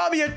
call me a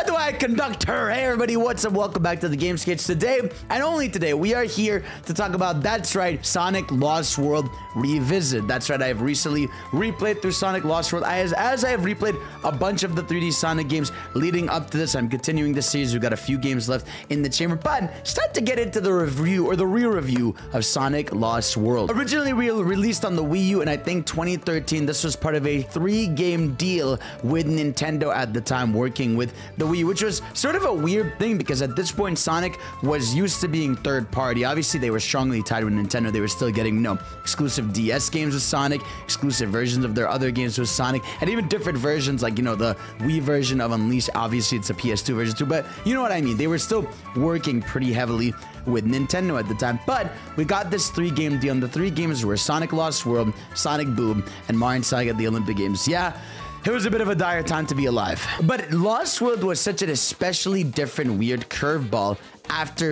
do I conduct her? Hey everybody, what's up? Welcome back to the Game Sketch. Today, and only today, we are here to talk about, that's right, Sonic Lost World Revisit. That's right, I have recently replayed through Sonic Lost World. As I have replayed a bunch of the 3D Sonic games leading up to this, I'm continuing this series. We've got a few games left in the chamber, but it's time to get into the review, or the re-review of Sonic Lost World. Originally released on the Wii U in, I think, 2013, this was part of a 3-game deal with Nintendo at the time, working with the Wii U, which was sort of a weird thing because at this point, Sonic was used to being third party. Obviously, they were strongly tied with Nintendo. They were still getting, you know, exclusive DS games with Sonic, exclusive versions of their other games with Sonic, and even different versions, like, you know, the Wii version of Unleashed. Obviously, it's a PS2 version too, but you know what I mean. They were still working pretty heavily with Nintendo at the time, but we got this 3-game deal, and the 3 games were Sonic Lost World, Sonic Boom, and Mario and Sonic at the Olympic Games. Yeah, it was a bit of a dire time to be alive. But Lost World was such an especially different, weird curveball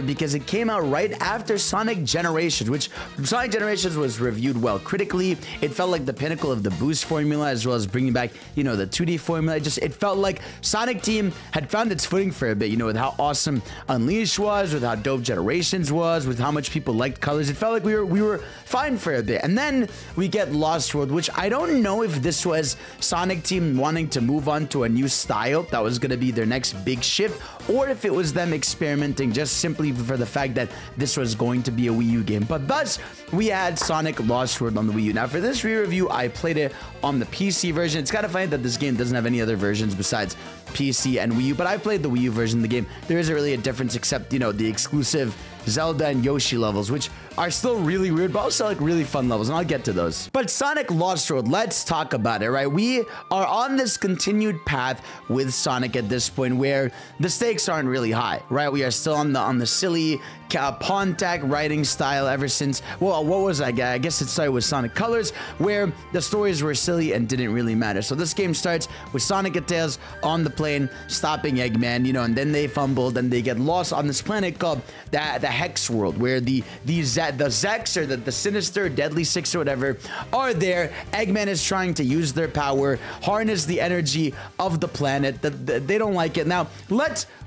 because it came out right after Sonic Generations, which Sonic Generations was reviewed well critically. It felt like the pinnacle of the boost formula, as well as bringing back, you know, the 2D formula. It felt like Sonic Team had found its footing for a bit, you know, with how awesome Unleashed was, with how dope Generations was, with how much people liked colors. It felt like we were fine for a bit. And then we get Lost World, which I don't know if this was Sonic Team wanting to move on to a new style that was going to be their next big shift, or if it was them experimenting just simply for the fact that this was going to be a Wii U game. But thus, we had Sonic Lost World on the Wii U. Now, for this re-review, I played it on the PC version. It's kind of funny that this game doesn't have any other versions besides PC and Wii U, but I played the Wii U version of the game. There isn't really a difference except, you know, the exclusive Zelda and Yoshi levels, which are still really weird, but also like really fun levels, and I'll get to those. But Sonic Lost World, let's talk about it, right? We are on this continued path with Sonic at this point where the stakes aren't really high, right? We are still on the silly Pontac writing style ever since, well, what was I guess it started with Sonic Colors, where the stories were silly and didn't really matter. So this game starts with Sonic and Tails on the plane stopping Eggman, you know, and then they fumbled and they get lost on this planet called the Hex World, where the Zeks, or the Sinister Deadly Six or whatever, are there. Eggman is trying to use their power, harness the energy of the planet. They don't like it. Now,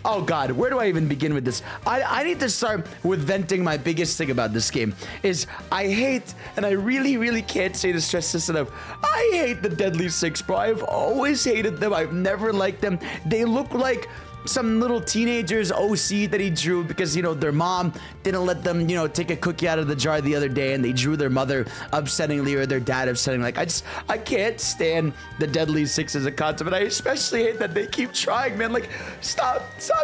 oh God, where do I even begin with this? I need to start with venting my biggest thing about this game is I hate, and I really can't say this stress this enough, I hate the Deadly Six, bro. I've always hated them. I've never liked them. They look like some little teenagers OC that he drew because, you know, their mom didn't let them, you know, take a cookie out of the jar the other day, and they drew their mother upsettingly, or their dad upsettingly. Like, I can't stand the Deadly Six as a concept, and I especially hate that they keep trying, man. Like, stop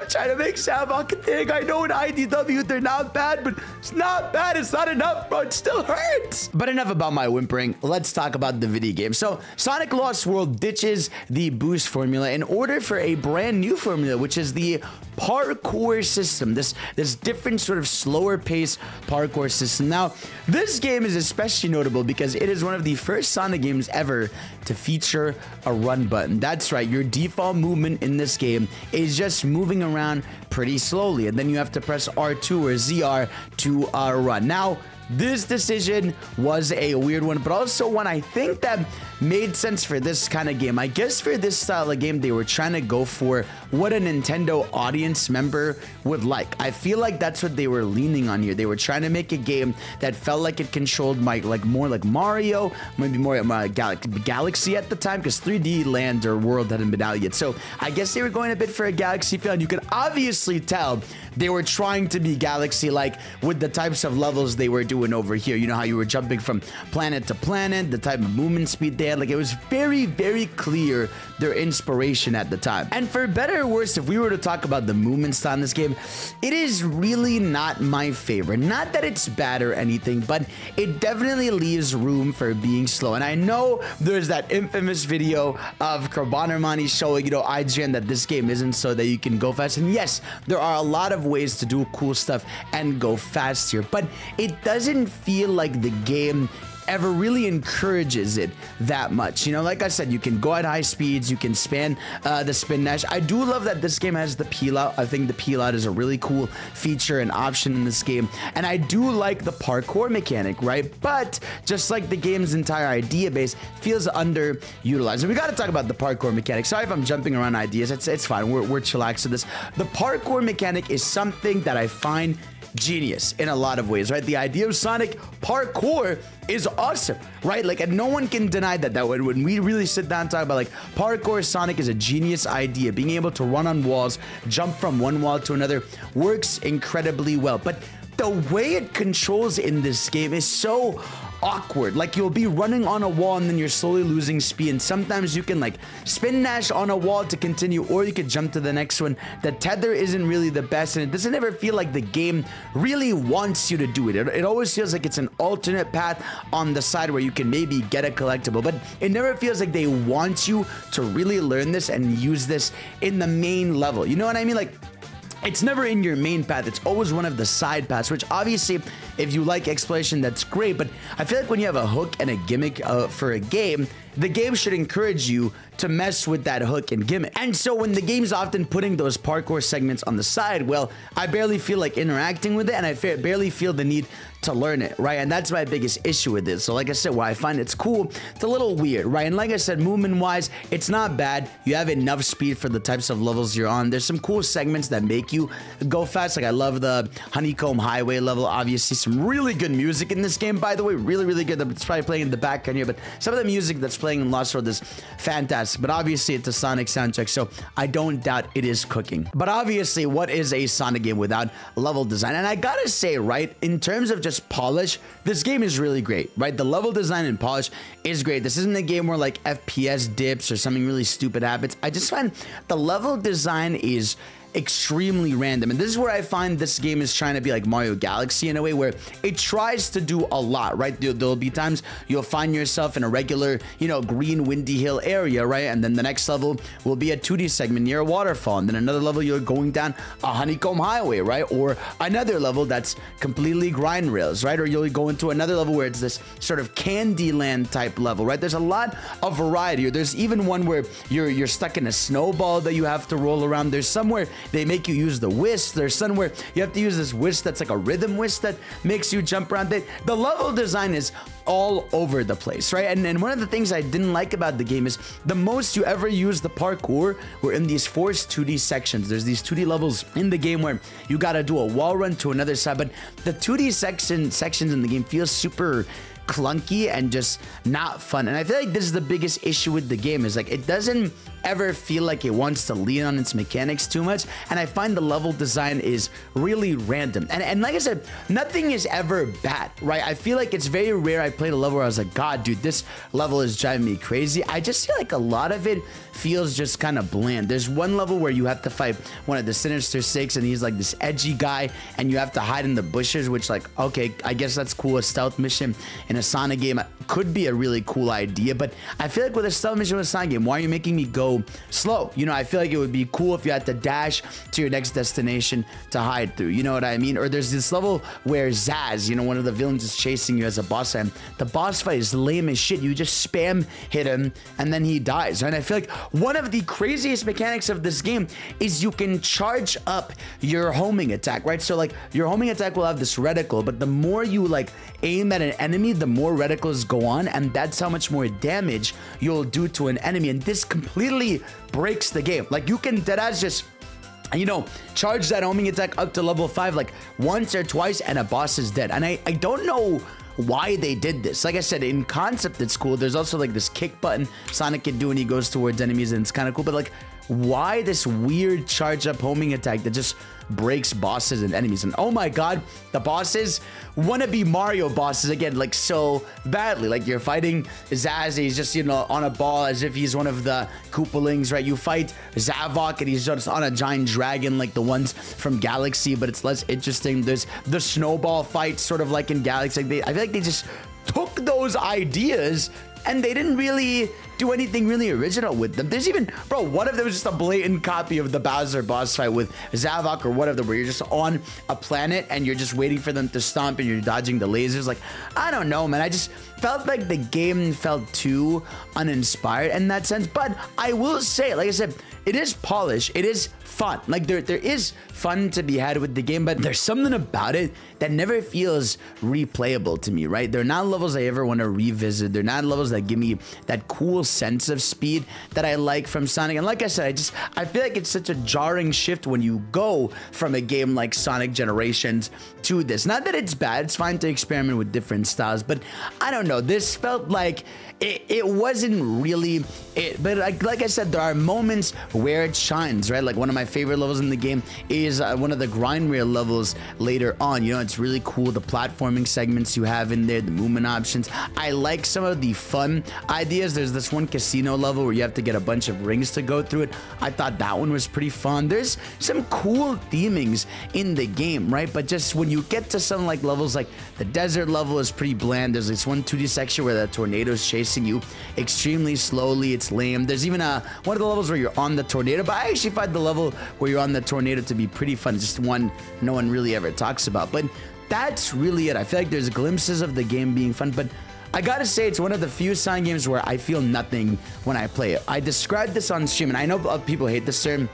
trying to make Sam Alcantara. I know in IDW they're not bad, but it's not bad. It's not enough, bro. It still hurts. But enough about my whimpering. Let's talk about the video game. So Sonic Lost World ditches the boost formula in order for a brand new formula, which is the parkour system, this different sort of slower pace parkour system. Now, this game is especially notable because it is one of the first Sonic games ever to feature a run button. That's right, your default movement in this game is just moving around pretty slowly, and then you have to press R2 or ZR to run. Now, this decision was a weird one, but also one I think that made sense for this kind of game. I guess for this style of game, they were trying to go for what a Nintendo audience member would like. I feel like that's what they were leaning on here. They were trying to make a game that felt like it controlled more like Mario, maybe more Galaxy at the time, because 3D Land or World hadn't been out yet. So I guess they were going a bit for a Galaxy feel, and you could obviously tell they were trying to be Galaxy-like with the types of levels they were doing over here. You know how you were jumping from planet to planet, the type of movement speed they had. Like, it was very clear their inspiration at the time. And for better or worse, if we were to talk about the movement style in this game, it is really not my favorite. Not that it's bad or anything, but it definitely leaves room for being slow. And I know there's that infamous video of Carbonermani showing, you know, IGN that this game isn't so that you can go fast. And yes, there are a lot of ways to do cool stuff and go fast here, but it doesn't feel like the game ever really encourages it that much. You know, like I said, you can go at high speeds, you can span the spin dash. I do love that this game has the peel out. I think the peel out is a really cool feature and option in this game, and I do like the parkour mechanic, right? But just like the game's entire idea base, feels underutilized. And we got to talk about the parkour mechanic. Sorry if I'm jumping around ideas. It's fine. We're chillaxed to this. The parkour mechanic is something that I find genius in a lot of ways, right? The idea of Sonic parkour is awesome, right? Like, and no one can deny that when we really sit down and talk about like parkour, Sonic is a genius idea. Being able to run on walls, jump from one wall to another works incredibly well. But the way it controls in this game is so awkward. Like, you'll be running on a wall and then you're slowly losing speed, and sometimes you can like spin dash on a wall to continue, or you could jump to the next one. The tether isn't really the best, and it doesn't ever feel like the game really wants you to do it. It always feels like it's an alternate path on the side where you can maybe get a collectible, but it never feels like they want you to really learn this and use this in the main level. You know what I mean? Like, it's never in your main path. It's always one of the side paths, which obviously, if you like exploration, that's great. But I feel like when you have a hook and a gimmick for a game, the game should encourage you to mess with that hook and gimmick. And so when the game's often putting those parkour segments on the side, well, I barely feel like interacting with it, and I barely feel the need to learn it, right? And that's my biggest issue with this. So like I said, while I find it's cool, it's a little weird, right? And like I said, movement-wise, it's not bad. You have enough speed for the types of levels you're on. There's some cool segments that make you go fast. Like, I love the Honeycomb Highway level. Obviously, some really good music in this game, by the way. Really, really good. It's probably playing in the background here, but some of the music that's playing in Lost World is fantastic. But obviously, it's a Sonic soundtrack, so I don't doubt it is cooking. But obviously, what is a Sonic game without level design? And I gotta say, right, in terms of just polish, this game is really great, right? The level design and polish is great. This isn't a game where like FPS dips or something really stupid happens. I just find the level design is extremely random, and this is where I find this game is trying to be like Mario Galaxy in a way, where it tries to do a lot, right? There'll be times you'll find yourself in a regular, you know, green windy hill area, right? And then the next level will be a 2D segment near a waterfall, and then another level you're going down a honeycomb highway, right? Or another level that's completely grind rails, right? Or you'll go into another level where it's this sort of Candyland type level, right? There's a lot of variety. Or there's even one where you're stuck in a snowball that you have to roll around. There's somewhere they make you use the whisk. There's somewhere you have to use this whisk that's like a rhythm whisk that makes you jump around. The level design is all over the place, right? And one of the things I didn't like about the game is the most you ever use the parkour were in these forced 2D sections. There's these 2D levels in the game where you gotta do a wall run to another side, but the 2D sections in the game feel super clunky and just not fun. And I feel like this is the biggest issue with the game, is like it doesn't ever feel like it wants to lean on its mechanics too much, and I find the level design is really random. And like I said, nothing is ever bad, right? I feel like it's very rare I played a level where I was like, God, dude, this level is driving me crazy. I just feel like a lot of it feels just kind of bland. There's one level where you have to fight one of the Sinister Six, and he's like this edgy guy, and you have to hide in the bushes, which, like, okay, I guess that's cool. A stealth mission in a Sonic game could be a really cool idea, but I feel like with a stealth mission in a Sonic game, why are you making me go slow? You know, I feel like it would be cool if you had to dash to your next destination to hide through. You know what I mean? Or there's this level where Zaz, you know, one of the villains, is chasing you as a boss, and the boss fight is lame as shit. You just spam hit him, and then he dies. And I feel like one of the craziest mechanics of this game is you can charge up your homing attack, right? So like your homing attack will have this reticle, but the more you like aim at an enemy, the more reticles go on, and that's how much more damage you'll do to an enemy. And this completely breaks the game. Like, you can deadass just, you know, charge that homing attack up to level 5 like once or twice, and a boss is dead. And I don't know why they did this. Like I said, in concept it's cool. There's also like this kick button Sonic can do when he goes towards enemies, and it's kind of cool, but like, why this weird charge up homing attack that just breaks bosses and enemies? And oh my god, the bosses want to be Mario bosses again, like so badly. Like, you're fighting Zaz, he's just, you know, on a ball as if he's one of the Koopalings, right? You fight Zavok and he's just on a giant dragon like the ones from Galaxy, but it's less interesting. There's the snowball fight, sort of like in Galaxy. I feel like they just took those ideas and they didn't really do anything really original with them. There's even, bro, what if there was just a blatant copy of the Bowser boss fight with Zavok or whatever, where you're just on a planet and you're just waiting for them to stomp and you're dodging the lasers? Like, I don't know, man. I just felt like the game felt too uninspired in that sense. But I will say, like I said, it is polished. It is fun. Like there is fun to be had with the game, but there's something about it that never feels replayable to me, right? They're not levels I ever want to revisit. They're not levels that give me that cool sense of speed that I like from Sonic. And like I said, I feel like it's such a jarring shift when you go from a game like Sonic Generations to this. Not that it's bad. It's fine to experiment with different styles, but I don't know. This felt like it wasn't really it. But like I said, there are moments where it shines, right? Like one of my favorite levels in the game is one of the grind rail levels later on. You know, it's really cool. The platforming segments you have in there, the movement options. I like some of the fun ideas. There's this one casino level where you have to get a bunch of rings to go through it. I thought that one was pretty fun. There's some cool themings in the game, right? But just when you get to some like levels, like the desert level is pretty bland. There's this one 2D section where the tornado's chasing you extremely slowly. It's lame. There's even one of the levels where you're on the tornado, but I actually find the level where you're on the tornado to be pretty fun. It's just one no one really ever talks about, but that's really it. I feel like there's glimpses of the game being fun, but I gotta say, it's one of the few Sonic games where I feel nothing when I play it. I described this on stream, and I know people hate this term.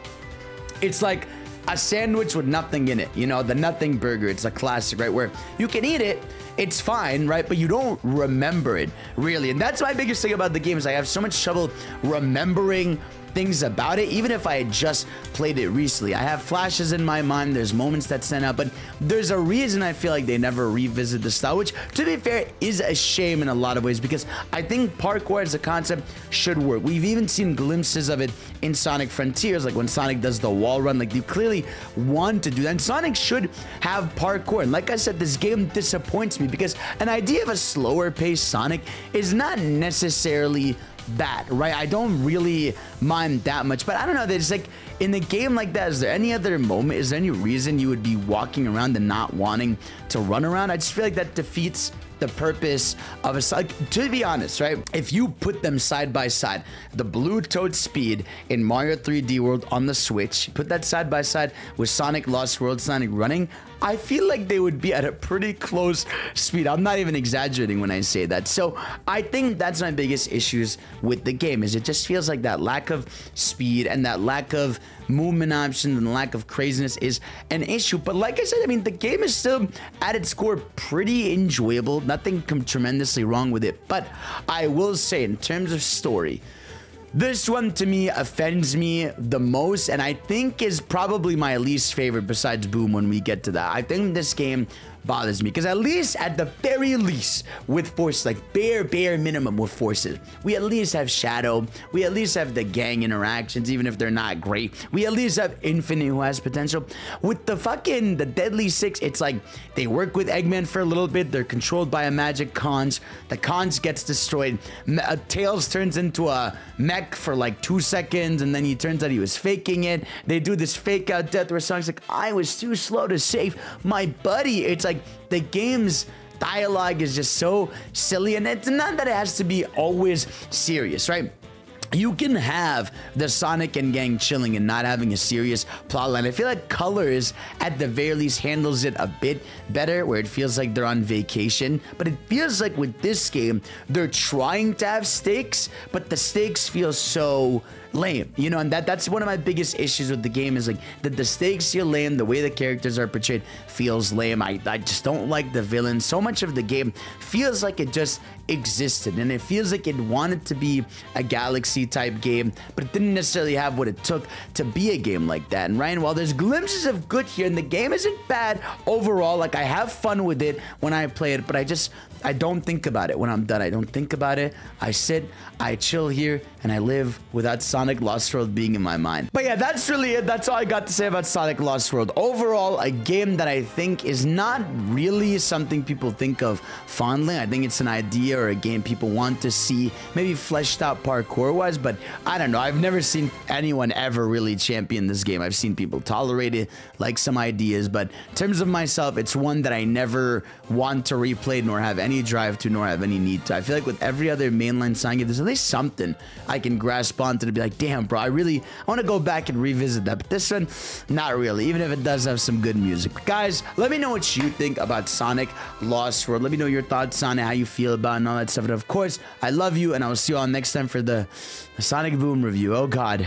It's like a sandwich with nothing in it, you know, the nothing burger. It's a classic, right, where you can eat it, it's fine, right, but you don't remember it really. And that's my biggest thing about the game, is I have so much trouble remembering things about it, even if I had just played it recently. I have flashes in my mind, there's moments that stand out, but there's a reason I feel like they never revisit the style, which, to be fair, is a shame in a lot of ways, because I think parkour as a concept should work. We've even seen glimpses of it in Sonic Frontiers, like when Sonic does the wall run. Like, you clearly want to do that, and Sonic should have parkour. And like I said, this game disappoints me, because an idea of a slower paced Sonic is not necessarily that, right? I don't really mind that much, but I don't know, there's like, in a game like that, is there any other moment, is there any reason you would be walking around and not wanting to run around? I just feel like that defeats the purpose of a, like, to be honest, right? If you put them side by side, the blue Toad speed in Mario 3D World on the Switch, put that side by side with Sonic Lost World Sonic running, I feel like they would be at a pretty close speed. I'm not even exaggerating when I say that. So I think that's my biggest issues with the game, is it just feels like that lack of speed and that lack of movement options and lack of craziness is an issue. But like I said, I mean, the game is still at its core pretty enjoyable. Nothing tremendously wrong with it. But I will say, in terms of story, this one to me offends me the most, and I think is probably my least favorite besides Boom when we get to that. I think this game bothers me, because at the very least with Forces, like bare minimum with Forces, we at least have Shadow, we at least have the gang interactions, even if they're not great. We at least have Infinite, who has potential. With the Deadly Six, it's like they work with Eggman for a little bit, they're controlled by a magic Cons, the Cons gets destroyed, Tails turns into a mech for like 2 seconds, and then he turns out he was faking it. They do this fake out death where Sonic's like, I was too slow to save my buddy. It's like the game's dialogue is just so silly, and it's not that it has to be always serious, right? You can have the Sonic and gang chilling and not having a serious plotline. I feel like Colors, at the very least, handles it a bit better, where it feels like they're on vacation. But it feels like with this game, they're trying to have stakes, but the stakes feel so lame, you know, and that's one of my biggest issues with the game, is like that the stakes feel lame, the way the characters are portrayed feels lame. I just don't like the villain. So much of the game feels like it just existed, and it feels like it wanted to be a Galaxy type game, but it didn't necessarily have what it took to be a game like that. And Ryan, while there's glimpses of good here, and the game isn't bad overall, like I have fun with it when I play it, but I don't think about it when I'm done. I don't think about it. I sit, I chill here, and I live without Sonic Lost World being in my mind. But yeah, that's really it. That's all I got to say about Sonic Lost World. Overall, a game that I think is not really something people think of fondly. I think it's an idea or a game people want to see, maybe fleshed out parkour-wise, but I don't know. I've never seen anyone ever really champion this game. I've seen people tolerate it, like some ideas, but in terms of myself, it's one that I never want to replay nor have any any drive to nor have any need to. I feel like with every other mainline Sonic game, there's at least something I can grasp onto to be like, damn, bro, I want to go back and revisit that. But this one, not really, even if it does have some good music. Guys, let me know what you think about Sonic Lost World. Let me know your thoughts on it, how you feel about it, and all that stuff. And of course, I love you, and I will see you all next time for the Sonic Boom review. Oh, God.